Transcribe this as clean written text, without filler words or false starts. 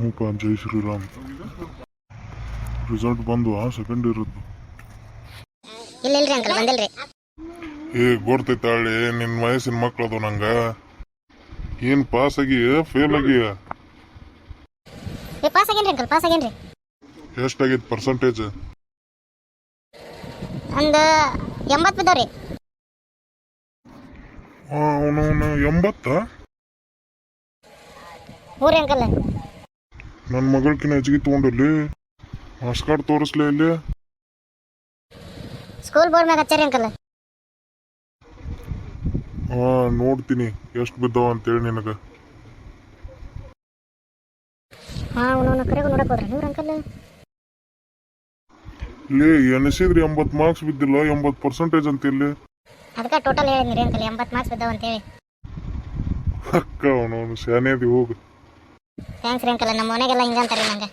ಹ್ಞೂಪ್ಪ Jai Shriram. Result ಬಂದ್ವಾ second ಇಯರ್ದು? ಇಲ್ರಿ ಅಂಕಲ್ ಬಂದಿಲ್ರಿ. ಗೊತ್ತೈತಾಳೆ ನಿನ್ನ ವಯಸ್ಸಿನ ಮಕ್ಳದು ನಂಗ. ಏನು ಪಾಸ್ ಆಗಿಯ ಫೇಲ್ ಆಗಿಯ? ಪಾಸ್ ಆಗೇನ್ರಿ ಅಂಕಲ್, ಪಾಸ್ ಆಗೇನ್ರಿ. ಎಷ್ಟಾಗೈತೆ ಪರ್ಸೆಂಟೇಜ್? ಒಂದು 80 ಬಿದ್ದವ್ರಿ. ಅವನು 80? ಹ್ಞೂ ರೀ ಅಂಕಲ್. ನನ್ನ ಮಗಳಕಿನ ಹೆಚ್ಚಿಗೆ ತೊಗೊಂಡಲ್ಲಿ ಮಾರ್ಕ್ಸ್ ಕಾರ್ಡ್ ತೋರಿಸ್ಲೇ ಇಲ್ಲಿ. ಸ್ಕೂಲ್ ಬೋರ್ಡ್ ಮ್ಯಾಗ ಹಚ್ಚಾರಿ ಅಂಕಲ್. ನೋಡ್ತೀನಿ ಎಷ್ಟು ಬಿದ್ದಾವ ಅಂತೇಳಿ ನಿನಗೆ. ಅವನು ಕರೆಗೂ ನೋಡಕ್ ಹೋದ್ರಿ ನೀವು ಅಂಕಲ್? ಲೇ ಎನಿಸಿದ್ರಿ 80 ಮಾರ್ಕ್ಸ್ ಬಿದ್ದಿಲ್ಲ, 80% ಅಂತ ಇಲ್ಲಿ. ಅದಕ್ಕೆ ಟೋಟಲ್ ಹೇಳಿದ್ರಿ ಅಂಕಲ್ 80 ಮಾರ್ಕ್ಸ್ ಬಿದ್ದಾವ ಅಂತೇಳಿ. ಅಕ್ಕ ಅವನು ಶಾನೇದಿ ಹೋಗು. ಥ್ಯಾಂಕ್ಸ್ ರೀ ಅಂಕಲ್, ನಮ್ಮ ಮನೆಗೆಲ್ಲ ಹಿಂಗೆ ಅಂತಾರೆ ನಂಗೆ.